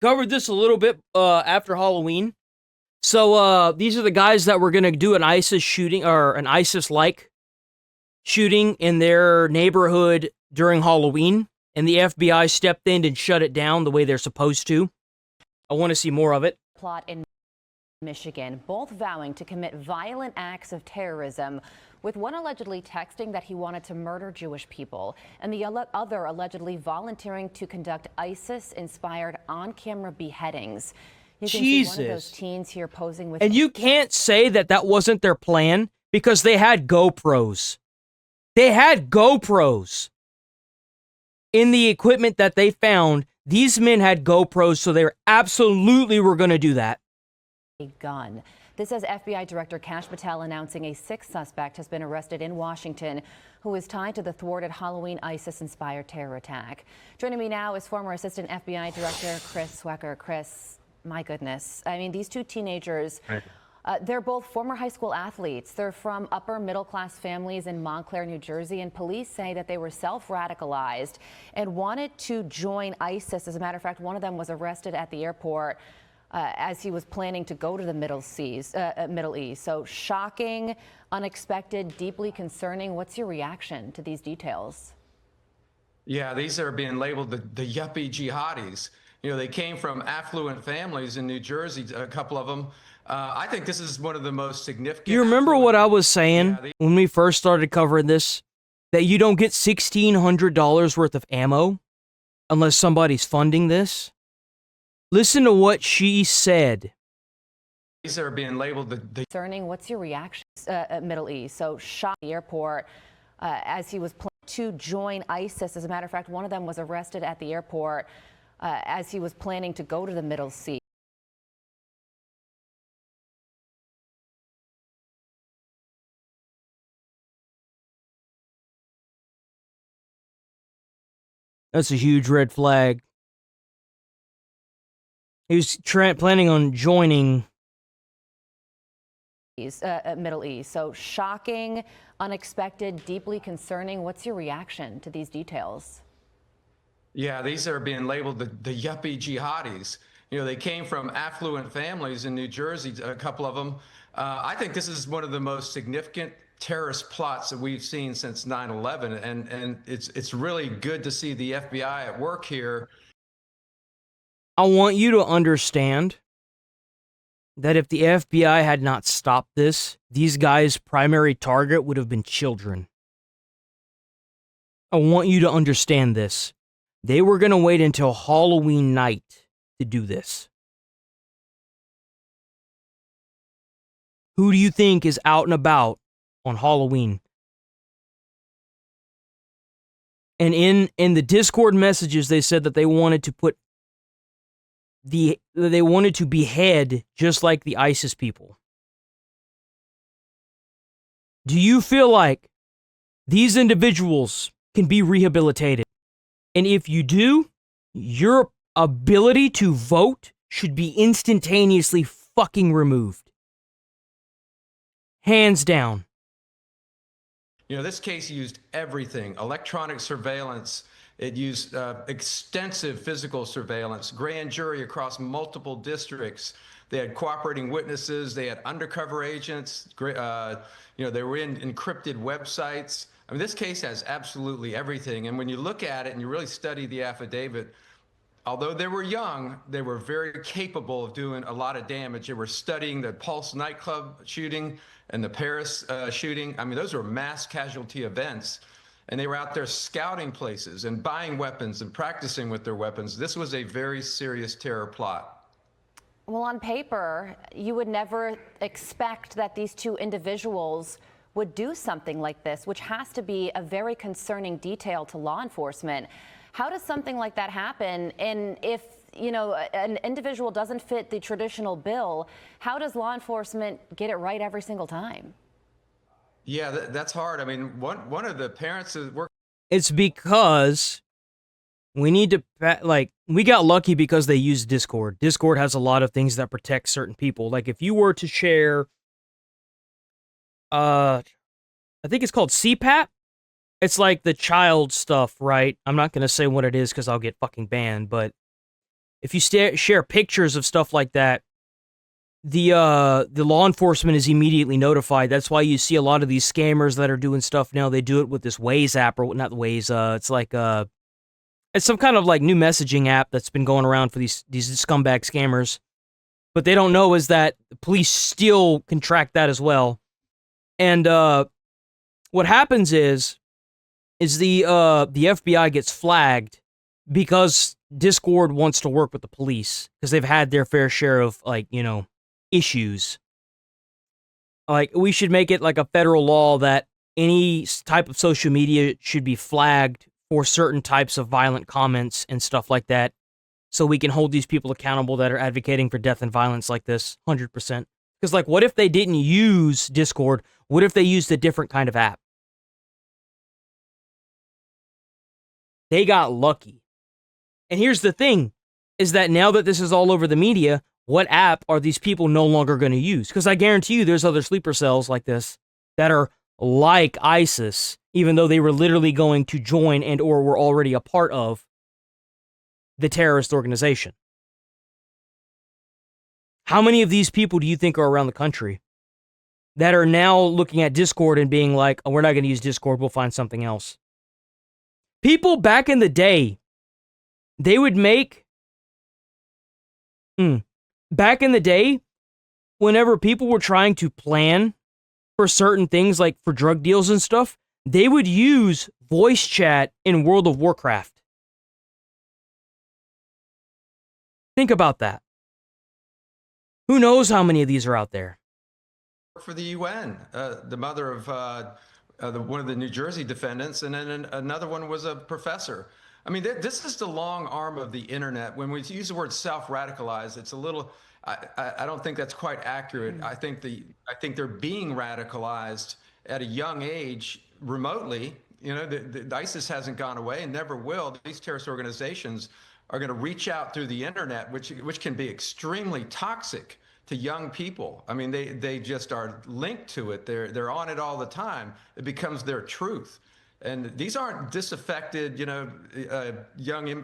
covered this a little bit after Halloween. So these are the guys that were gonna do an ISIS shooting or an ISIS-like shooting in their neighborhood during Halloween, and the FBI stepped in and shut it down the way they're supposed to. I want to see more of it. Plot in Michigan, both vowing to commit violent acts of terrorism, with one allegedly texting that he wanted to murder Jewish people, and the other allegedly volunteering to conduct ISIS-inspired on-camera beheadings. You can see one of those teens here posing with... And you can't say that that wasn't their plan, because they had GoPros. They had GoPros. In the equipment that they found, these men had GoPros, so they absolutely were going to do that. A gun. This as FBI Director Kash Patel announcing a sixth suspect has been arrested in Washington who is tied to the thwarted Halloween ISIS-inspired terror attack. Joining me now is former Assistant FBI Director Chris Swecker. Chris, my goodness. I mean, these two teenagers, they're both former high school athletes. They're from upper middle class families in Montclair, New Jersey, and police say that they were self-radicalized and wanted to join ISIS. As a matter of fact, one of them was arrested at the airport as he was planning to go to the Middle East. So shocking, unexpected, deeply concerning. What's your reaction to these details? Yeah, these are being labeled the yuppie jihadis. You know, they came from affluent families in New Jersey, a couple of them. I think this is one of the most significant... You remember what I was saying when we first started covering this? That you don't get $1,600 worth of ammo unless somebody's funding this? Listen to what she said. These are being labeled the... Concerning, what's your reaction? Middle East. So shot at the airport as he was planning to join ISIS. As a matter of fact, one of them was arrested at the airport as he was planning to go to the Middle East. That's a huge red flag. He was planning on joining Middle East. So shocking, unexpected, deeply concerning. What's your reaction to these details? Yeah, these are being labeled the yuppie jihadis. You know, they came from affluent families in New Jersey, a couple of them. I think this is one of the most significant terrorist plots that we've seen since 9/11, and it's really good to see the FBI at work here. I want you to understand that if the FBI had not stopped this, these guys' primary target would have been children. I want you to understand this. They were going to wait until Halloween night to do this. Who do you think is out and about on Halloween? And in the Discord messages, they said that they wanted to put they wanted to behead just like the ISIS people. Do you feel like these individuals can be rehabilitated? And if you do, your ability to vote should be instantaneously fucking removed. Hands down. You know, this case used everything: electronic surveillance. It used extensive physical surveillance, grand jury across multiple districts. They had cooperating witnesses. They had undercover agents. You know, they were in encrypted websites. I mean, this case has absolutely everything. And when you look at it and you really study the affidavit, although they were young, they were very capable of doing a lot of damage. They were studying the Pulse nightclub shooting and the Paris shooting. I mean, those were mass casualty events. And they were out there scouting places and buying weapons and practicing with their weapons. This was a very serious terror plot. Well, on paper, you would never expect that these two individuals would do something like this, which has to be a very concerning detail to law enforcement. How does something like that happen? And if, you know, an individual doesn't fit the traditional bill, how does law enforcement get it right every single time? Yeah, that's hard. I mean, one of the parents is working. It's because we need to, like, we got lucky because they used Discord. Discord has a lot of things that protect certain people. Like, if you were to share, I think it's called CPAP. It's like the child stuff, right? I'm not going to say what it is because I'll get fucking banned, but if you share pictures of stuff like that, the law enforcement is immediately notified. That's why you see a lot of these scammers that are doing stuff now. They do it with this Waze app, or not Waze. It's like it's some kind of like new messaging app that's been going around for these scumbag scammers. But they don't know is that the police still can track that as well. And what happens is the FBI gets flagged because Discord wants to work with the police because they've had their fair share of, like, you know, issues. Like, we should make it like a federal law that any type of social media should be flagged for certain types of violent comments and stuff like that, so we can hold these people accountable that are advocating for death and violence like this, 100%. Because, like, what if they didn't use Discord? What if they used a different kind of app? They got lucky. And here's the thing, is that now that this is all over the media, what app are these people no longer going to use? Because I guarantee you there's other sleeper cells like this that are like ISIS, even though they were literally going to join and or were already a part of the terrorist organization. How many of these people do you think are around the country that are now looking at Discord and being like, oh, we're not going to use Discord, we'll find something else? People back in the day, they would make... Back in the day, whenever people were trying to plan for certain things, like for drug deals and stuff, they would use voice chat in World of Warcraft. Think about that. Who knows how many of these are out there? For the UN, the mother of one of the New Jersey defendants, and then another one was a professor. I mean, this is the long arm of the internet. When we use the word self-radicalize, it's a little. I don't think that's quite accurate. I think they're being radicalized at a young age, remotely. You know, the ISIS hasn't gone away and never will. These terrorist organizations are going to reach out through the internet, which can be extremely toxic to young people. I mean, they just are linked to it. They're on it all the time. It becomes their truth. And these aren't disaffected, young,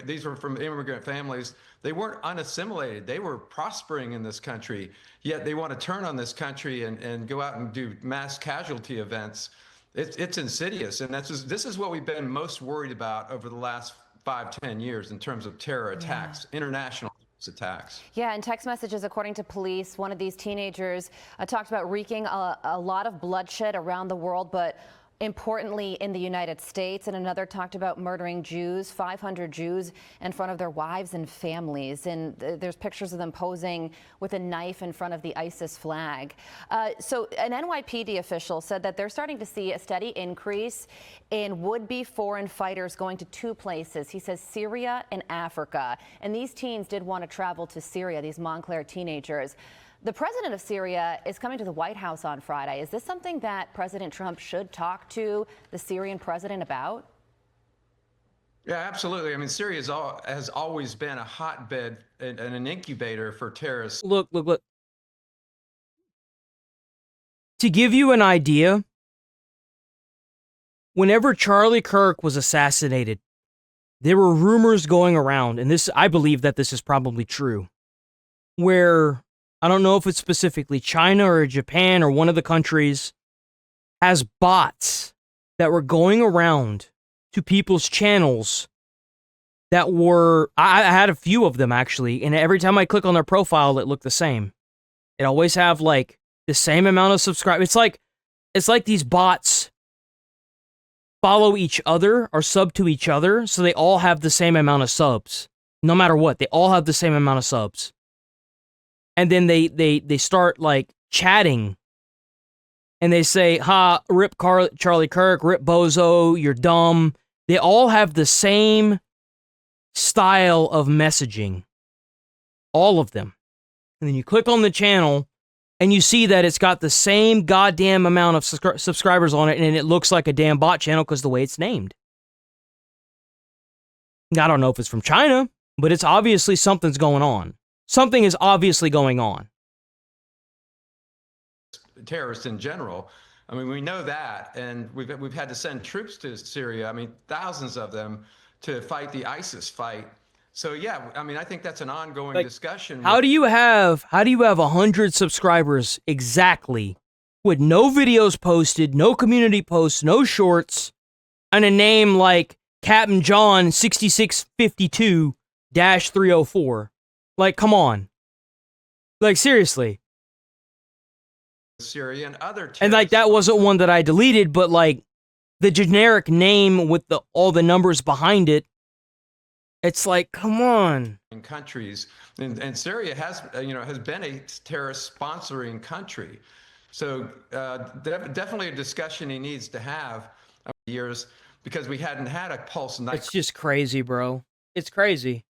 these were from immigrant families. They weren't unassimilated. They were prospering in this country, yet they want to turn on this country and go out and do mass casualty events. It's insidious. And this is what we've been most worried about over the last 5-10 years in terms of terror attacks, international attacks. Yeah, and text messages, according to police, one of these teenagers talked about wreaking a lot of bloodshed around the world, but importantly in the United States, and another talked about murdering Jews, 500 Jews, in front of their wives and families. And there's pictures of them posing with a knife in front of the ISIS flag. So an NYPD official said that they're starting to see a steady increase in would-be foreign fighters going to two places. He says Syria and Africa. And these teens did want to travel to Syria, these Montclair teenagers. The president of Syria is coming to the White House on Friday. Is this something that President Trump should talk to the Syrian president about? Yeah, absolutely. I mean, Syria has always been a hotbed and an incubator for terrorists. Look. To give you an idea, whenever Charlie Kirk was assassinated, there were rumors going around, and I believe that this is probably true, where I don't know if it's specifically China or Japan or one of the countries has bots that were going around to people's channels that were, I had a few of them actually, and every time I click on their profile, it looked the same. It always have like the same amount of subscribers. It's like these bots follow each other or sub to each other, so they all have the same amount of subs. No matter what, they all have the same amount of subs. And then they start like chatting, and they say, "Ha, rip Charlie Kirk, rip Bozo, you're dumb." They all have the same style of messaging, all of them. And then you click on the channel, and you see that it's got the same goddamn amount of subscribers on it, and it looks like a damn bot channel because the way it's named. I don't know if it's from China, but it's obviously something's going on. Something is obviously going on. Terrorists in general. I mean, we know that, and we've had to send troops to Syria. I mean, thousands of them to fight the ISIS fight. So yeah, I mean, I think that's an ongoing Like, discussion. how do you have 100 subscribers exactly with no videos posted, no community posts, no shorts, and a name like Captain John 6652-304? Like, come on. Like, seriously. Syria and other terrorists. And like, that wasn't one that I deleted, but like the generic name with all the numbers behind it, it's like, come on. In countries, and Syria has has been a terrorist sponsoring country, so definitely a discussion he needs to have over the years, because we hadn't had a pulse night. It's just crazy, bro. It's crazy.